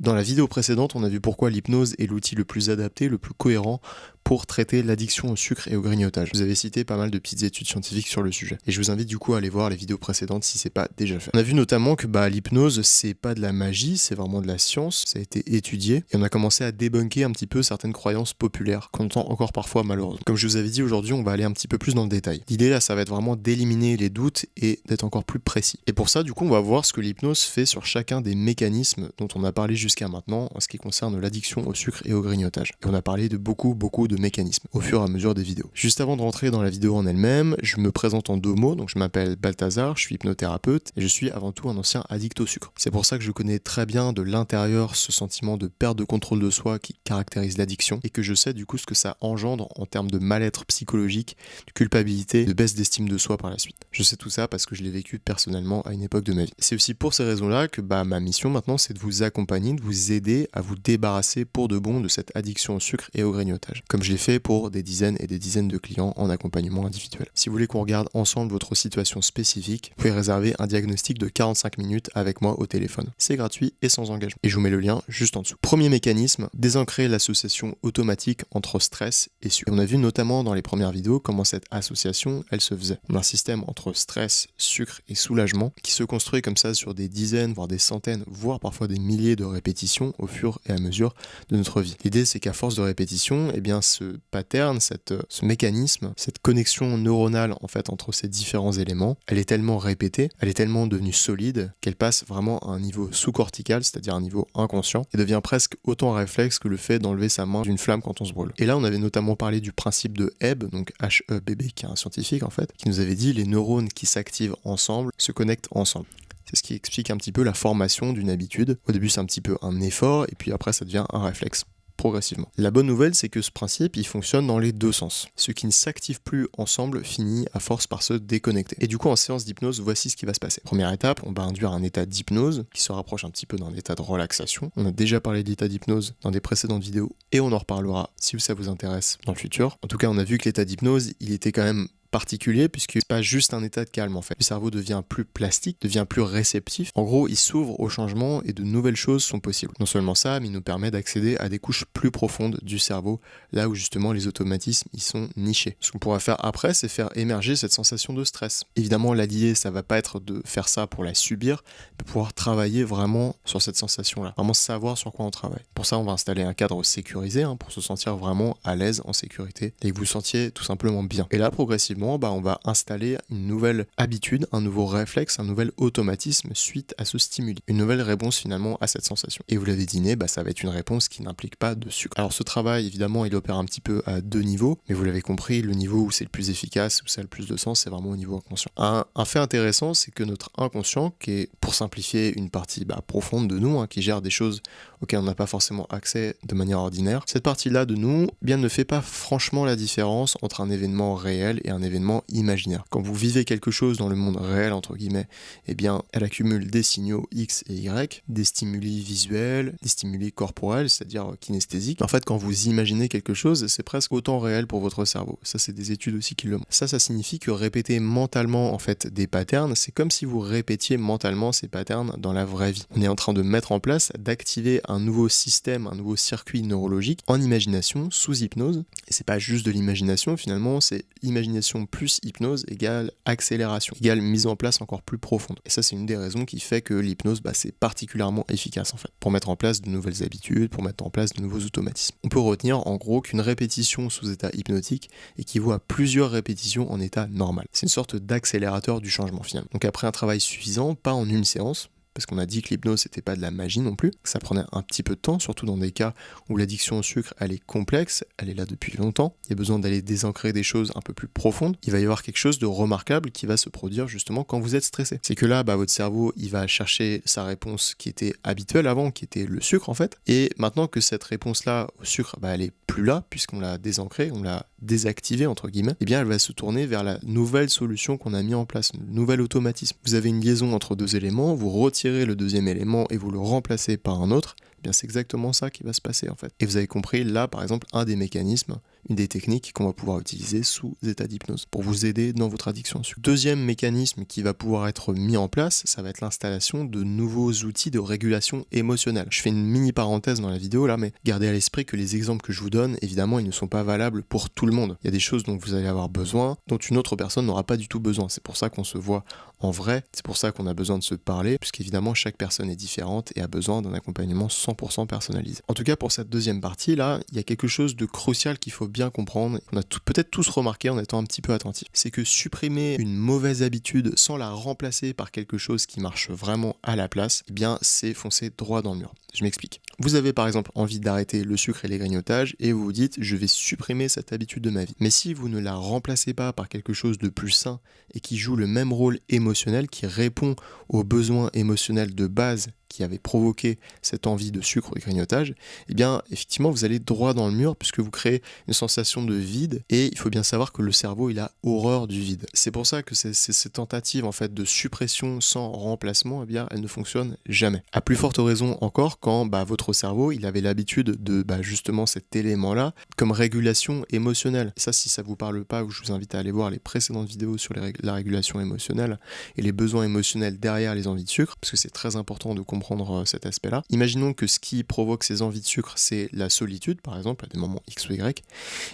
Dans la vidéo précédente, on a vu pourquoi l'hypnose est l'outil le plus adapté, le plus cohérent pour traiter l'addiction au sucre et au grignotage. Vous avez cité pas mal de petites études scientifiques sur le sujet. Et je vous invite du coup à aller voir les vidéos précédentes si c'est pas déjà fait. On a vu notamment que l'hypnose, c'est pas de la magie, c'est vraiment de la science. Ça a été étudié. Et on a commencé à débunker un petit peu certaines croyances populaires qu'on entend encore parfois malheureusement. Comme je vous avais dit, aujourd'hui, on va aller un petit peu plus dans le détail. L'idée là, ça va être vraiment d'éliminer les doutes et d'être encore plus précis. Et pour ça, du coup, on va voir ce que l'hypnose fait sur chacun des mécanismes dont on a parlé jusqu'à maintenant en ce qui concerne l'addiction au sucre et au grignotage. Et on a parlé de beaucoup de mécanismes au fur et à mesure des vidéos. Juste avant de rentrer dans la vidéo en elle-même, je me présente en 2 mots. Donc je m'appelle Balthazar, je suis hypnothérapeute et je suis avant tout un ancien addict au sucre. C'est pour ça que je connais très bien de l'intérieur ce sentiment de perte de contrôle de soi qui caractérise l'addiction et que je sais du coup ce que ça engendre en termes de mal-être psychologique, de culpabilité, de baisse d'estime de soi par la suite. Je sais tout ça parce que je l'ai vécu personnellement à une époque de ma vie. C'est aussi pour ces raisons-là que ma mission maintenant c'est de vous accompagner, de vous aider à vous débarrasser pour de bon de cette addiction au sucre et au grignotage. Comme je l'ai fait pour des dizaines et des dizaines de clients en accompagnement individuel. Si vous voulez qu'on regarde ensemble votre situation spécifique, vous pouvez réserver un diagnostic de 45 minutes avec moi au téléphone. C'est gratuit et sans engagement. Et je vous mets le lien juste en dessous. Premier mécanisme, désancrer l'association automatique entre stress et sucre. Et on a vu notamment dans les premières vidéos comment cette association, elle se faisait. On a un système entre stress, sucre et soulagement qui se construit comme ça sur des dizaines, voire des centaines, voire parfois des milliers de répétitions au fur et à mesure de notre vie. L'idée, c'est qu'à force de répétition, ce pattern, ce mécanisme, cette connexion neuronale en fait entre ces différents éléments, elle est tellement répétée, elle est tellement devenue solide qu'elle passe vraiment à un niveau sous-cortical, c'est-à-dire un niveau inconscient, et devient presque autant réflexe que le fait d'enlever sa main d'une flamme quand on se brûle. Et là, on avait notamment parlé du principe de Hebb, donc H-E-B-B, qui est un scientifique en fait, qui nous avait dit les neurones qui s'activent ensemble se connectent ensemble. C'est ce qui explique un petit peu la formation d'une habitude. Au début, c'est un petit peu un effort, et puis après, ça devient un réflexe. Progressivement. La bonne nouvelle, c'est que ce principe, il fonctionne dans les deux sens. Ce qui ne s'active plus ensemble finit à force par se déconnecter. Et du coup, en séance d'hypnose, voici ce qui va se passer. Première étape, on va induire un état d'hypnose qui se rapproche un petit peu d'un état de relaxation. On a déjà parlé d'état d'hypnose dans des précédentes vidéos et on en reparlera si ça vous intéresse dans le futur. En tout cas, on a vu que l'état d'hypnose, il était quand même particulier puisque c'est pas juste un état de calme en fait. Le cerveau devient plus plastique, devient plus réceptif. En gros, il s'ouvre au changement et de nouvelles choses sont possibles. Non seulement ça, mais il nous permet d'accéder à des couches plus profondes du cerveau, là où justement les automatismes ils sont nichés. Ce qu'on pourra faire après, c'est faire émerger cette sensation de stress. Évidemment, l'idée, ça va pas être de faire ça pour la subir, mais pouvoir travailler vraiment sur cette sensation-là, vraiment savoir sur quoi on travaille. Pour ça, on va installer un cadre sécurisé pour se sentir vraiment à l'aise, en sécurité, et que vous vous sentiez tout simplement bien. Et là, progressivement, on va installer une nouvelle habitude, un nouveau réflexe, un nouvel automatisme suite à ce stimuli. Une nouvelle réponse finalement à cette sensation. Et vous l'avez deviné, ça va être une réponse qui n'implique pas de sucre. Alors ce travail, évidemment, il opère un petit peu à 2 niveaux, mais vous l'avez compris, le niveau où c'est le plus efficace, où ça a le plus de sens, c'est vraiment au niveau inconscient. Un fait intéressant, c'est que notre inconscient, qui est, pour simplifier, une partie profonde de nous, qui gère des choses auxquelles on n'a pas forcément accès de manière ordinaire, cette partie-là de nous, ne fait pas franchement la différence entre un événement réel et un événement imaginaire. Quand vous vivez quelque chose dans le monde réel, entre guillemets, elle accumule des signaux X et Y, des stimuli visuels, des stimuli corporels, c'est-à-dire kinesthésiques. En fait, quand vous imaginez quelque chose, c'est presque autant réel pour votre cerveau. Ça, c'est des études aussi qui le montrent. Ça signifie que répéter mentalement, en fait, des patterns, c'est comme si vous répétiez mentalement ces patterns dans la vraie vie. On est en train de mettre en place, d'activer un nouveau système, un nouveau circuit neurologique en imagination, sous hypnose. Et c'est pas juste de l'imagination, finalement, c'est imagination plus hypnose égale accélération, égale mise en place encore plus profonde. Et ça, c'est une des raisons qui fait que l'hypnose, c'est particulièrement efficace en fait, pour mettre en place de nouvelles habitudes, pour mettre en place de nouveaux automatismes. On peut retenir en gros qu'une répétition sous état hypnotique équivaut à plusieurs répétitions en état normal. C'est une sorte d'accélérateur du changement finalement. Donc après un travail suffisant, pas en une séance, parce qu'on a dit que l'hypnose c'était pas de la magie non plus, ça prenait un petit peu de temps, surtout dans des cas où l'addiction au sucre elle est complexe, elle est là depuis longtemps, il y a besoin d'aller désancrer des choses un peu plus profondes, il va y avoir quelque chose de remarquable qui va se produire justement quand vous êtes stressé. C'est que là, votre cerveau il va chercher sa réponse qui était habituelle avant, qui était le sucre en fait, et maintenant que cette réponse là au sucre, elle est plus là, puisqu'on l'a désancrée, on l'a désactivée entre guillemets, elle va se tourner vers la nouvelle solution qu'on a mis en place, le nouvel automatisme. Vous avez une liaison entre deux éléments, vous retirez le deuxième élément et vous le remplacez par un autre, c'est exactement ça qui va se passer en fait. Et vous avez compris là par exemple un des mécanismes, une des techniques qu'on va pouvoir utiliser sous état d'hypnose pour vous aider dans votre addiction au sucre. Deuxième mécanisme qui va pouvoir être mis en place, ça va être l'installation de nouveaux outils de régulation émotionnelle. Je fais une mini parenthèse dans la vidéo là, mais gardez à l'esprit que les exemples que je vous donne, évidemment, ils ne sont pas valables pour tout le monde. Il y a des choses dont vous allez avoir besoin, dont une autre personne n'aura pas du tout besoin. C'est pour ça qu'on se voit en vrai, c'est pour ça qu'on a besoin de se parler, puisqu'évidemment chaque personne est différente et a besoin d'un accompagnement 100% personnalisé. En tout cas, pour cette deuxième partie là, il y a quelque chose de crucial qu'il faut bien comprendre, on a peut-être tous remarqué en étant un petit peu attentif. C'est que supprimer une mauvaise habitude sans la remplacer par quelque chose qui marche vraiment à la place, eh bien c'est foncer droit dans le mur. Je m'explique. Vous avez par exemple envie d'arrêter le sucre et les grignotages et vous vous dites je vais supprimer cette habitude de ma vie. Mais si vous ne la remplacez pas par quelque chose de plus sain et qui joue le même rôle émotionnel, qui répond aux besoins émotionnels de base qui avait provoqué cette envie de sucre ou de grignotage, eh bien effectivement vous allez droit dans le mur puisque vous créez une sensation de vide et il faut bien savoir que le cerveau il a horreur du vide. C'est pour ça que ces tentatives en fait de suppression sans remplacement, eh bien elles ne fonctionnent jamais. À plus forte raison encore quand votre cerveau il avait l'habitude de justement cet élément là comme régulation émotionnelle. Et ça si ça vous parle pas, je vous invite à aller voir les précédentes vidéos sur la régulation émotionnelle et les besoins émotionnels derrière les envies de sucre parce que c'est très important de comprendre cet aspect-là. Imaginons que ce qui provoque ces envies de sucre, c'est la solitude, par exemple, à des moments X ou Y.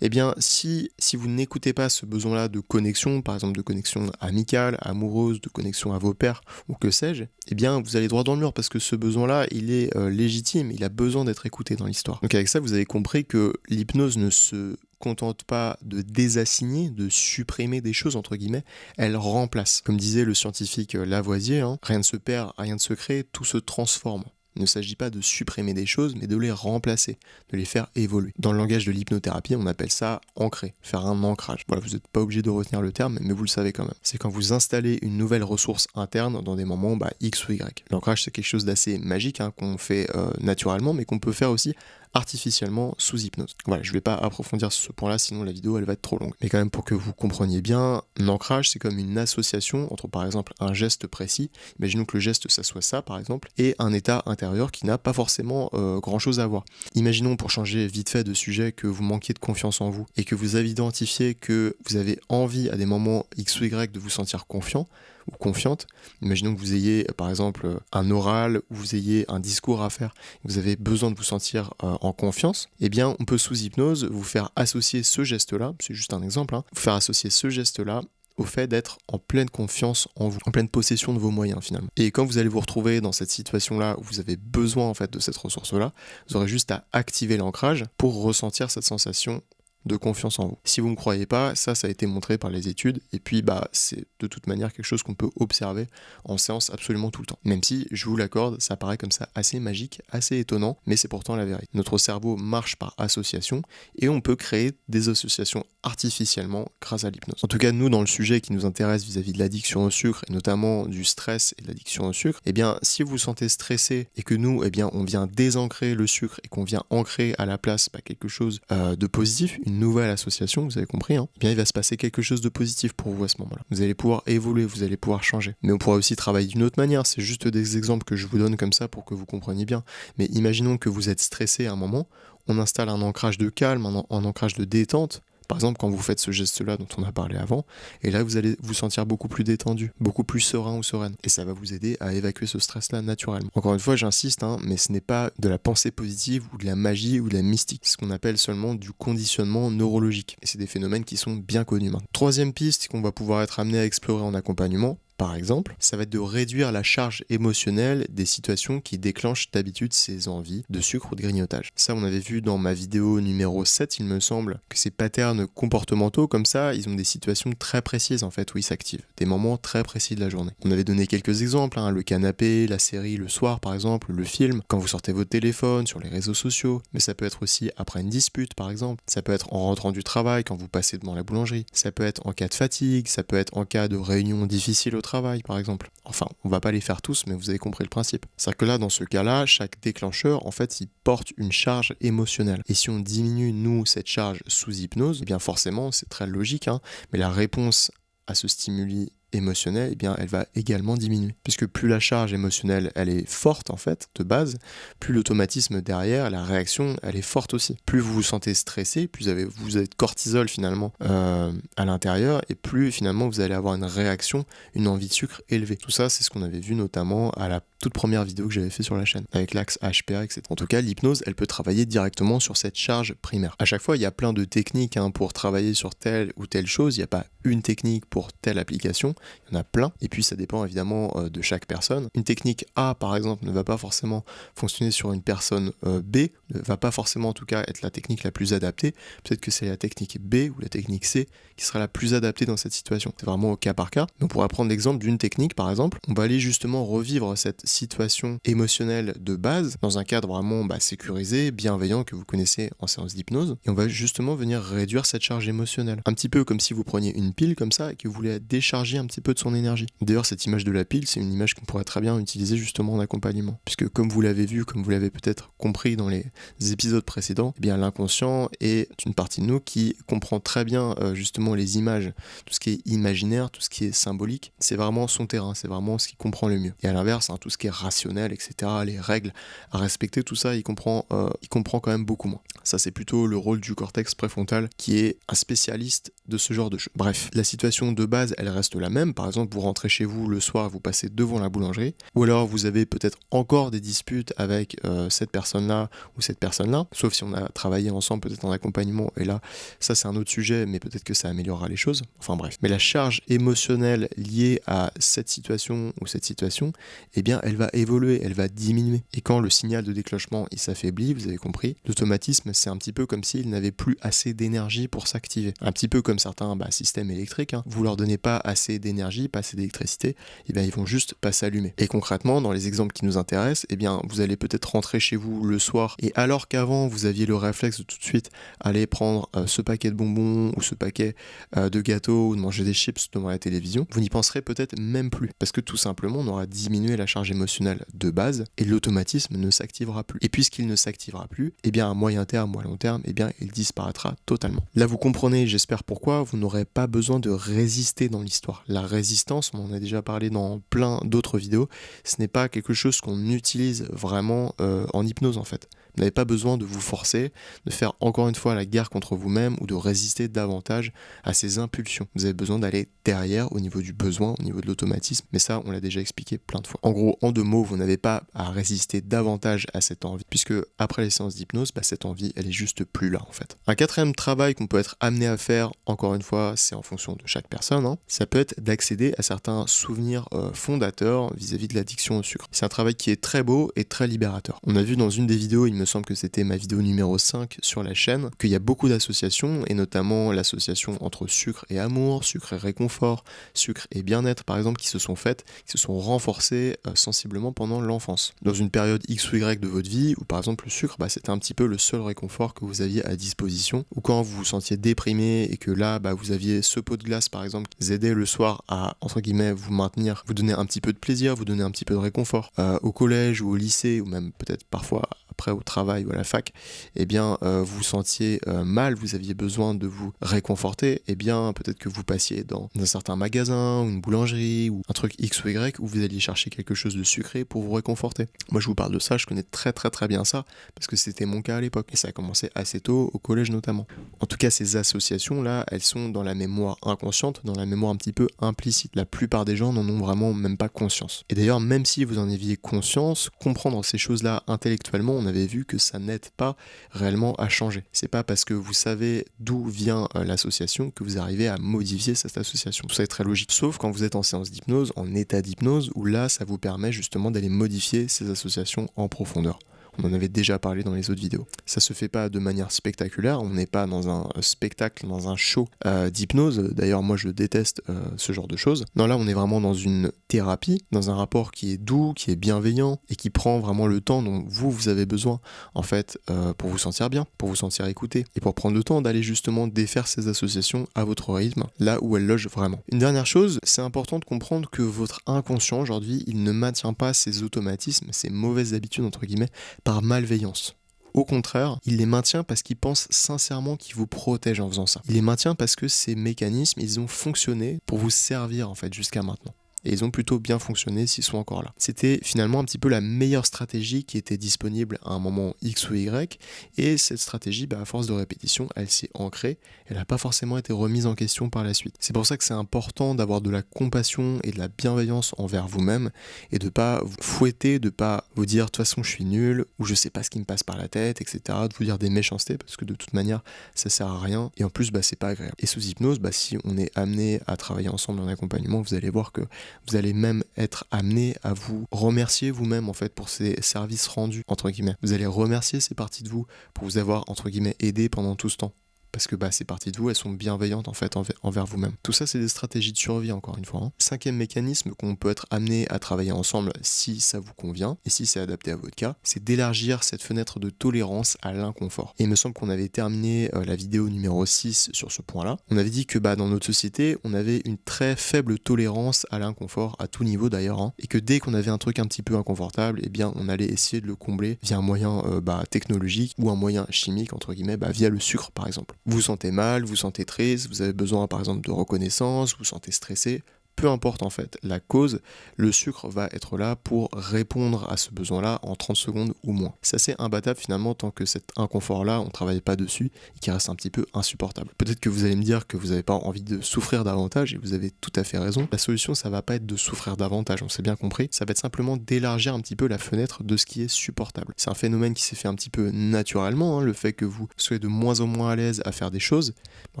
Eh bien, si vous n'écoutez pas ce besoin-là de connexion, par exemple de connexion amicale, amoureuse, de connexion à vos pairs, ou que sais-je, eh bien, vous allez droit dans le mur parce que ce besoin-là, il est légitime, il a besoin d'être écouté dans l'histoire. Donc avec ça, vous avez compris que l'hypnose ne se contente pas de désassigner, de supprimer des choses, entre guillemets, elle remplace. Comme disait le scientifique Lavoisier, rien ne se perd, rien ne se crée, tout se transforme. Il ne s'agit pas de supprimer des choses, mais de les remplacer, de les faire évoluer. Dans le langage de l'hypnothérapie, on appelle ça ancrer, faire un ancrage. Voilà, vous n'êtes pas obligé de retenir le terme, mais vous le savez quand même. C'est quand vous installez une nouvelle ressource interne dans des moments X ou Y. L'ancrage, c'est quelque chose d'assez magique qu'on fait naturellement, mais qu'on peut faire aussi artificiellement sous hypnose. Voilà, je ne vais pas approfondir ce point-là, sinon la vidéo elle va être trop longue. Mais quand même pour que vous compreniez bien, l'ancrage c'est comme une association entre par exemple un geste précis, imaginons que le geste ça soit ça par exemple, et un état intérieur qui n'a pas forcément grand-chose à voir. Imaginons pour changer vite fait de sujet que vous manquiez de confiance en vous et que vous avez identifié que vous avez envie à des moments X ou Y de vous sentir confiant ou confiante. Imaginons que vous ayez par exemple un oral ou vous ayez un discours à faire, vous avez besoin de vous sentir en confiance, eh bien on peut sous hypnose vous faire associer ce geste-là, c'est juste un exemple, vous faire associer ce geste-là au fait d'être en pleine confiance en vous, en pleine possession de vos moyens finalement. Et quand vous allez vous retrouver dans cette situation-là où vous avez besoin en fait de cette ressource-là, vous aurez juste à activer l'ancrage pour ressentir cette sensation de confiance en vous. Si vous ne me croyez pas, ça a été montré par les études, et puis c'est de toute manière quelque chose qu'on peut observer en séance absolument tout le temps. Même si, je vous l'accorde, ça paraît comme ça assez magique, assez étonnant, mais c'est pourtant la vérité. Notre cerveau marche par association, et on peut créer des associations artificiellement grâce à l'hypnose. En tout cas, nous, dans le sujet qui nous intéresse vis-à-vis de l'addiction au sucre, et notamment du stress et de l'addiction au sucre, eh bien, si vous vous sentez stressé, et que nous, eh bien, on vient désancrer le sucre, et qu'on vient ancrer à la place quelque chose de positif, une nouvelle association, vous avez compris, eh bien il va se passer quelque chose de positif pour vous à ce moment-là. Vous allez pouvoir évoluer, vous allez pouvoir changer. Mais on pourra aussi travailler d'une autre manière, c'est juste des exemples que je vous donne comme ça pour que vous compreniez bien. Mais imaginons que vous êtes stressé à un moment, on installe un ancrage de calme, un ancrage de détente. Par exemple, quand vous faites ce geste-là dont on a parlé avant, et là vous allez vous sentir beaucoup plus détendu, beaucoup plus serein ou sereine. Et ça va vous aider à évacuer ce stress-là naturellement. Encore une fois, j'insiste, mais ce n'est pas de la pensée positive ou de la magie ou de la mystique. C'est ce qu'on appelle seulement du conditionnement neurologique. Et c'est des phénomènes qui sont bien connus maintenant. Troisième piste qu'on va pouvoir être amené à explorer en accompagnement, par exemple, ça va être de réduire la charge émotionnelle des situations qui déclenchent d'habitude ces envies de sucre ou de grignotage. Ça, on avait vu dans ma vidéo numéro 7, il me semble, que ces patterns comportementaux, comme ça, ils ont des situations très précises, en fait, où ils s'activent. Des moments très précis de la journée. On avait donné quelques exemples, le canapé, la série le soir, par exemple, le film, quand vous sortez votre téléphone, sur les réseaux sociaux, mais ça peut être aussi après une dispute, par exemple. Ça peut être en rentrant du travail, quand vous passez devant la boulangerie. Ça peut être en cas de fatigue, ça peut être en cas de réunion difficile au travail, par exemple. Enfin, on va pas les faire tous, mais vous avez compris le principe. C'est-à-dire que là, dans ce cas-là, chaque déclencheur, en fait, il porte une charge émotionnelle. Et si on diminue, nous, cette charge sous hypnose, eh bien forcément, c'est très logique, mais la réponse à ce stimuli émotionnelle, eh bien, elle va également diminuer. Puisque plus la charge émotionnelle, elle est forte en fait, de base, plus l'automatisme derrière, la réaction, elle est forte aussi. Plus vous vous sentez stressé, plus vous avez de cortisol finalement à l'intérieur, et plus finalement vous allez avoir une réaction, une envie de sucre élevée. Tout ça, c'est ce qu'on avait vu notamment à la toute première vidéo que j'avais fait sur la chaîne, avec l'axe HPA, etc. En tout cas, l'hypnose, elle peut travailler directement sur cette charge primaire. À chaque fois, il y a plein de techniques pour travailler sur telle ou telle chose. Il n'y a pas une technique pour telle application, il y en a plein. Et puis, ça dépend évidemment de chaque personne. Une technique A, par exemple, ne va pas forcément fonctionner sur une personne B, ne va pas forcément en tout cas être la technique la plus adaptée. Peut-être que c'est la technique B ou la technique C qui sera la plus adaptée dans cette situation. C'est vraiment au cas par cas. Mais on pourra prendre l'exemple d'une technique, par exemple. On va aller justement revivre cette situation émotionnelle de base dans un cadre vraiment sécurisé, bienveillant, que vous connaissez en séance d'hypnose. Et on va justement venir réduire cette charge émotionnelle. Un petit peu comme si vous preniez une pile comme ça et que vous voulez la décharger un petit peu de son énergie. D'ailleurs, cette image de la pile, c'est une image qu'on pourrait très bien utiliser justement en accompagnement. Puisque comme vous l'avez vu, comme vous l'avez peut-être compris dans les épisodes précédents, eh bien l'inconscient est une partie de nous qui comprend très bien justement les images, tout ce qui est imaginaire, tout ce qui est symbolique. C'est vraiment son terrain, c'est vraiment ce qu'il comprend le mieux. Et à l'inverse, tout ce qui est rationnel, etc., les règles à respecter, tout ça, il comprend quand même beaucoup moins. Ça, c'est plutôt le rôle du cortex préfrontal qui est un spécialiste de ce genre de choses. Bref, la situation de base, elle reste la même. Par exemple, vous rentrez chez vous le soir, vous passez devant la boulangerie, ou alors vous avez peut-être encore des disputes avec cette personne-là ou cette personne-là, sauf si on a travaillé ensemble peut-être en accompagnement, et là, ça c'est un autre sujet, mais peut-être que ça améliorera les choses. Enfin bref. Mais la charge émotionnelle liée à cette situation ou cette situation, eh bien, elle va évoluer, elle va diminuer. Et quand le signal de déclenchement, il s'affaiblit, vous avez compris, l'automatisme, c'est un petit peu comme s'il n'avait plus assez d'énergie pour s'activer. Un petit peu comme certains systèmes électriques, vous leur donnez pas assez d'énergie, pas assez d'électricité, et bien ils vont juste pas s'allumer. Et concrètement, dans les exemples qui nous intéressent, eh bien vous allez peut-être rentrer chez vous le soir, et alors qu'avant vous aviez le réflexe de tout de suite aller prendre ce paquet de bonbons ou ce paquet de gâteaux ou de manger des chips devant la télévision, vous n'y penserez peut-être même plus, parce que tout simplement on aura diminué la charge émotionnelle de base, et l'automatisme ne s'activera plus. Et puisqu'il ne s'activera plus, eh bien à moyen terme ou à long terme, eh bien il disparaîtra totalement. Là vous comprenez, j'espère pourquoi, vous n'aurez pas besoin de résister dans l'histoire. La résistance, on en a déjà parlé dans plein d'autres vidéos, ce n'est pas quelque chose qu'on utilise vraiment en hypnose en fait. Vous n'avez pas besoin de vous forcer, de faire encore une fois la guerre contre vous-même ou de résister davantage à ces impulsions. Vous avez besoin d'aller derrière au niveau du besoin, au niveau de l'automatisme, mais ça on l'a déjà expliqué plein de fois. En gros, en deux mots, vous n'avez pas à résister davantage à cette envie, puisque après les séances d'hypnose, cette envie elle est juste plus là en fait. Un quatrième travail qu'on peut être amené à faire, encore une fois, c'est en fonction de chaque personne, ça peut être d'accéder à certains souvenirs fondateurs vis-à-vis de l'addiction au sucre. C'est un travail qui est très beau et très libérateur. On a vu dans une des vidéos, il me semble que c'était ma vidéo numéro 5 sur la chaîne, qu'il y a beaucoup d'associations, et notamment l'association entre sucre et amour, sucre et réconfort, sucre et bien-être par exemple, qui se sont faites, qui se sont renforcées sensiblement pendant l'enfance. Dans une période X ou Y de votre vie, où par exemple le sucre, c'était un petit peu le seul réconfort que vous aviez à disposition, ou quand vous vous sentiez déprimé et que là, vous aviez ce pot de glace par exemple, qui vous aidait le soir à, entre guillemets, vous maintenir, vous donner un petit peu de plaisir, vous donner un petit peu de réconfort. Au collège ou au lycée, ou même peut-être parfois après au travail ou à la fac, eh bien vous vous sentiez mal, vous aviez besoin de vous réconforter, eh bien peut-être que vous passiez dans un certain magasin ou une boulangerie ou un truc X ou Y où vous alliez chercher quelque chose de sucré pour vous réconforter. Moi je vous parle de ça, je connais très très très bien ça parce que c'était mon cas à l'époque et ça a commencé assez tôt, au collège notamment. En tout cas ces associations là, elles sont dans la mémoire inconsciente, dans la mémoire un petit peu implicite. La plupart des gens n'en ont vraiment même pas conscience. Et d'ailleurs même si vous en aviez conscience, comprendre ces choses là intellectuellement, on avait vu que ça n'aide pas réellement à changer. C'est pas parce que vous savez d'où vient l'association que vous arrivez à modifier cette association. Tout ça est très logique. Sauf quand vous êtes en séance d'hypnose, en état d'hypnose, où là, ça vous permet justement d'aller modifier ces associations en profondeur. On en avait déjà parlé dans les autres vidéos. Ça se fait pas de manière spectaculaire, on n'est pas dans un spectacle, dans un show d'hypnose. D'ailleurs, moi je déteste ce genre de choses. Non, là on est vraiment dans une thérapie, dans un rapport qui est doux, qui est bienveillant et qui prend vraiment le temps dont vous avez besoin en fait pour vous sentir bien, pour vous sentir écouté et pour prendre le temps d'aller justement défaire ces associations à votre rythme, là où elles logent vraiment. Une dernière chose, c'est important de comprendre que votre inconscient aujourd'hui, il ne maintient pas ses automatismes, ses mauvaises habitudes entre guillemets, par malveillance. Au contraire, il les maintient parce qu'il pense sincèrement qu'il vous protège en faisant ça. Il les maintient parce que ces mécanismes, ils ont fonctionné pour vous servir en fait jusqu'à maintenant. Et ils ont plutôt bien fonctionné s'ils sont encore là. C'était finalement un petit peu la meilleure stratégie qui était disponible à un moment X ou Y, et cette stratégie, à force de répétition, elle s'est ancrée, elle n'a pas forcément été remise en question par la suite. C'est pour ça que c'est important d'avoir de la compassion et de la bienveillance envers vous-même, et de pas vous fouetter, de pas vous dire de toute façon je suis nul, ou je sais pas ce qui me passe par la tête, etc., de vous dire des méchancetés, parce que de toute manière, ça sert à rien, et en plus, c'est pas agréable. Et sous hypnose, si on est amené à travailler ensemble en accompagnement, vous allez voir que vous allez même être amené à vous remercier vous-même en fait pour ces services rendus entre guillemets. Vous allez remercier ces parties de vous pour vous avoir entre guillemets aidé pendant tout ce temps. Parce que ces parties de vous, elles sont bienveillantes en fait envers vous-même. Tout ça, c'est des stratégies de survie encore une fois. Cinquième mécanisme qu'on peut être amené à travailler ensemble si ça vous convient et si c'est adapté à votre cas, c'est d'élargir cette fenêtre de tolérance à l'inconfort. Et il me semble qu'on avait terminé la vidéo numéro 6 sur ce point-là. On avait dit que dans notre société, on avait une très faible tolérance à l'inconfort, à tout niveau d'ailleurs, et que dès qu'on avait un truc un petit peu inconfortable, on allait essayer de le combler via un moyen technologique ou un moyen chimique, entre guillemets, via le sucre par exemple. Vous vous sentez mal, vous vous sentez triste, vous avez besoin par exemple de reconnaissance, vous vous sentez stressé, peu importe en fait la cause, le sucre va être là pour répondre à ce besoin-là en 30 secondes ou moins. C'est assez imbattable finalement tant que cet inconfort-là, on ne travaille pas dessus et qui reste un petit peu insupportable. Peut-être que vous allez me dire que vous n'avez pas envie de souffrir davantage et vous avez tout à fait raison. La solution, ça va pas être de souffrir davantage, on s'est bien compris. Ça va être simplement d'élargir un petit peu la fenêtre de ce qui est supportable. C'est un phénomène qui s'est fait un petit peu naturellement, le fait que vous soyez de moins en moins à l'aise à faire des choses. En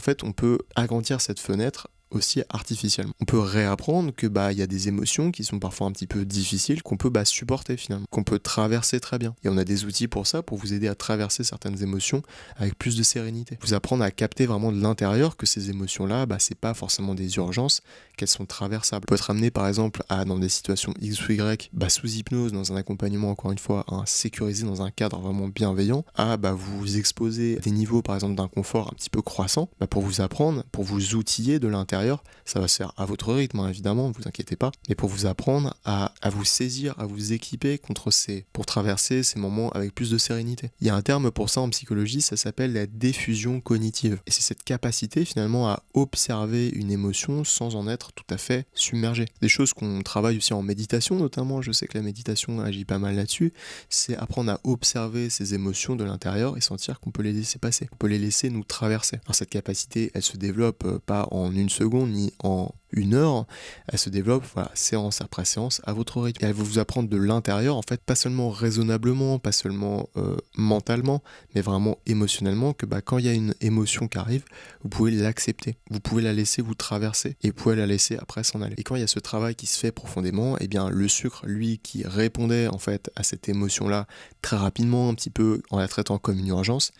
fait, on peut agrandir cette fenêtre aussi artificiellement. On peut réapprendre que il y a des émotions qui sont parfois un petit peu difficiles qu'on peut supporter finalement, qu'on peut traverser très bien. Et on a des outils pour ça, pour vous aider à traverser certaines émotions avec plus de sérénité. Vous apprendre à capter vraiment de l'intérieur que ces émotions-là, c'est pas forcément des urgences, qu'elles sont traversables. On peut être amené par exemple à, dans des situations X ou Y, sous hypnose, dans un accompagnement encore une fois, sécurisé dans un cadre vraiment bienveillant, à vous exposer à des niveaux par exemple d'inconfort un petit peu croissant, pour vous apprendre, pour vous outiller de l'intérieur. Ça va se faire à votre rythme, évidemment, ne vous inquiétez pas, mais pour vous apprendre à vous saisir, à vous équiper pour traverser ces moments avec plus de sérénité. Il y a un terme pour ça en psychologie, ça s'appelle la diffusion cognitive. Et c'est cette capacité finalement à observer une émotion sans en être tout à fait submergé. Des choses qu'on travaille aussi en méditation notamment, je sais que la méditation agit pas mal là-dessus, c'est apprendre à observer ces émotions de l'intérieur et sentir qu'on peut les laisser passer, qu'on peut les laisser nous traverser. Alors cette capacité, elle se développe pas en une seconde, ni en 1 heure, elle se développe séance après séance à votre rythme. Et elle va vous apprendre de l'intérieur, en fait, pas seulement raisonnablement, pas seulement mentalement, mais vraiment émotionnellement, que quand il y a une émotion qui arrive, vous pouvez l'accepter, vous pouvez la laisser vous traverser et vous pouvez la laisser après s'en aller. Et quand il y a ce travail qui se fait profondément, le sucre, lui, qui répondait en fait à cette émotion-là très rapidement, un petit peu en la traitant comme une urgence,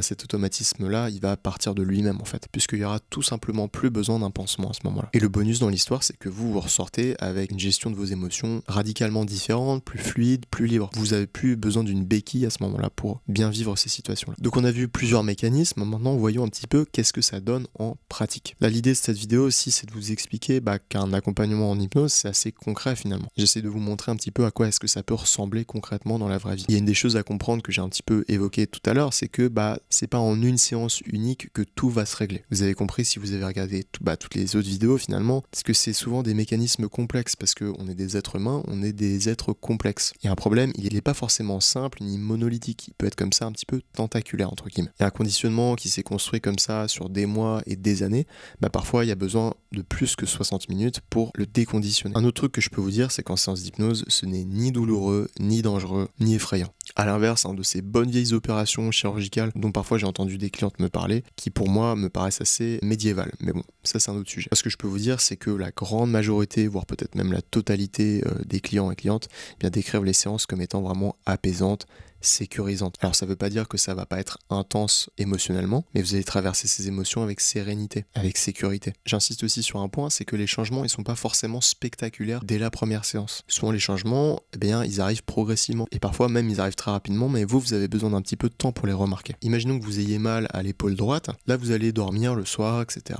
cet automatisme-là, il va partir de lui-même en fait, puisqu'il y aura tout simplement plus besoin d'un pansement à ce moment-là. Et le bonus dans l'histoire, c'est que vous ressortez avec une gestion de vos émotions radicalement différente, plus fluide, plus libre. Vous n'avez plus besoin d'une béquille à ce moment-là pour bien vivre ces situations-là. Donc on a vu plusieurs mécanismes, maintenant voyons un petit peu qu'est-ce que ça donne en pratique. Là, l'idée de cette vidéo aussi, c'est de vous expliquer qu'un accompagnement en hypnose, c'est assez concret finalement. J'essaie de vous montrer un petit peu à quoi est-ce que ça peut ressembler concrètement dans la vraie vie. Il y a une des choses à comprendre que j'ai un petit peu évoqué tout à l'heure, c'est que c'est pas en une séance unique que tout va se régler. Vous avez compris si vous avez regardé toutes les autres vidéos finalement, parce que c'est souvent des mécanismes complexes, parce qu'on est des êtres humains, on est des êtres complexes. Et un problème, il n'est pas forcément simple ni monolithique, il peut être comme ça un petit peu tentaculaire entre guillemets. Il y a un conditionnement qui s'est construit comme ça sur des mois et des années, parfois il y a besoin de plus que 60 minutes pour le déconditionner. Un autre truc que je peux vous dire, c'est qu'en séance d'hypnose, ce n'est ni douloureux, ni dangereux, ni effrayant. À l'inverse de ces bonnes vieilles opérations chirurgicales dont parfois j'ai entendu des clientes me parler, qui pour moi me paraissent assez médiévales. Mais bon, ça c'est un autre sujet. Ce que je peux vous dire, c'est que la grande majorité, voire peut-être même la totalité des clients et clientes, décrivent les séances comme étant vraiment apaisantes, sécurisante. Alors ça veut pas dire que ça va pas être intense émotionnellement, mais vous allez traverser ces émotions avec sérénité, avec sécurité. J'insiste aussi sur un point, c'est que les changements, ils sont pas forcément spectaculaires dès la première séance. Souvent les changements, ils arrivent progressivement, et parfois même ils arrivent très rapidement, mais vous avez besoin d'un petit peu de temps pour les remarquer. Imaginons que vous ayez mal à l'épaule droite, là vous allez dormir le soir, etc.,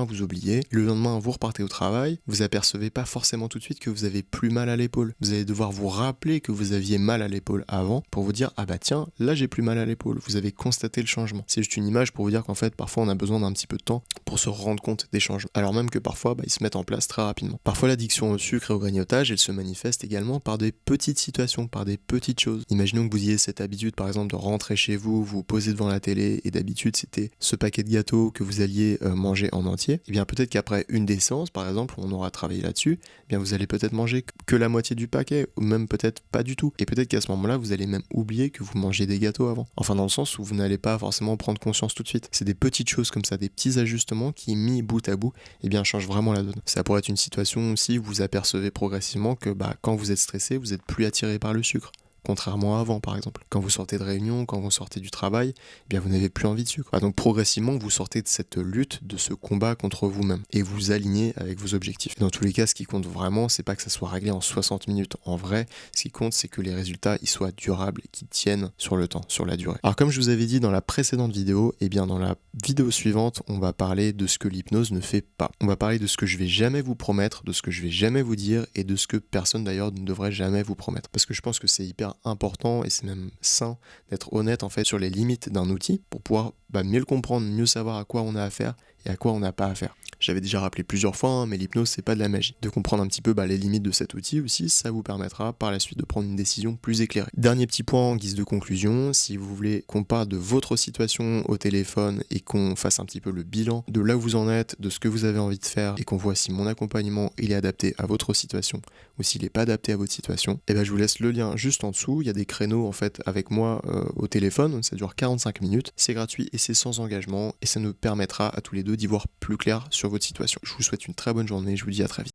vous oubliez, le lendemain vous repartez au travail, vous apercevez pas forcément tout de suite que vous avez plus mal à l'épaule. Vous allez devoir vous rappeler que vous aviez mal à l'épaule avant, pour vous dire dire ah bah tiens, là j'ai plus mal à l'épaule, vous avez constaté le changement. C'est juste une image pour vous dire qu'en fait parfois on a besoin d'un petit peu de temps pour se rendre compte des changements, alors même que parfois ils se mettent en place très rapidement. Parfois l'addiction au sucre et au grignotage, elle se manifeste également par des petites situations, par des petites choses. Imaginons que vous ayez cette habitude par exemple de rentrer chez vous, vous poser devant la télé et d'habitude c'était ce paquet de gâteaux que vous alliez manger en entier. Et bien peut-être qu'après une des séances par exemple, on aura travaillé là-dessus, eh bien vous allez peut-être manger que la moitié du paquet ou même peut-être pas du tout. Et peut-être qu'à ce moment-là, vous allez même oublier que vous mangez des gâteaux avant. Enfin dans le sens où vous n'allez pas forcément prendre conscience tout de suite. C'est des petites choses comme ça, des petits ajustements qui mis bout à bout, eh bien changent vraiment la donne. Ça pourrait être une situation aussi où vous apercevez progressivement que quand vous êtes stressé, vous êtes plus attiré par le sucre. Contrairement à avant, par exemple. Quand vous sortez de réunion, quand vous sortez du travail, eh bien vous n'avez plus envie de sucre. Donc progressivement, vous sortez de cette lutte, de ce combat contre vous-même, et vous alignez avec vos objectifs. Dans tous les cas, ce qui compte vraiment, c'est pas que ça soit réglé en 60 minutes. En vrai, ce qui compte, c'est que les résultats ils soient durables et qu'ils tiennent sur le temps, sur la durée. Alors comme je vous avais dit dans la précédente vidéo, eh bien dans la vidéo suivante, on va parler de ce que l'hypnose ne fait pas. On va parler de ce que je vais jamais vous promettre, de ce que je vais jamais vous dire, et de ce que personne d'ailleurs ne devrait jamais vous promettre. Parce que je pense que c'est hyper important et c'est même sain d'être honnête en fait sur les limites d'un outil pour pouvoir mieux le comprendre, mieux savoir à quoi on a affaire et à quoi on n'a pas affaire. J'avais déjà rappelé plusieurs fois, mais l'hypnose c'est pas de la magie. De comprendre un petit peu les limites de cet outil aussi, ça vous permettra par la suite de prendre une décision plus éclairée. Dernier petit point en guise de conclusion, si vous voulez qu'on parle de votre situation au téléphone et qu'on fasse un petit peu le bilan de là où vous en êtes, de ce que vous avez envie de faire et qu'on voit si mon accompagnement il est adapté à votre situation ou s'il n'est pas adapté à votre situation, je vous laisse le lien juste en dessous. Il y a des créneaux en fait avec moi au téléphone, ça dure 45 minutes, c'est gratuit et c'est sans engagement et ça nous permettra à tous les deux d'y voir plus clair sur votre situation. Je vous souhaite une très bonne journée, je vous dis à très vite.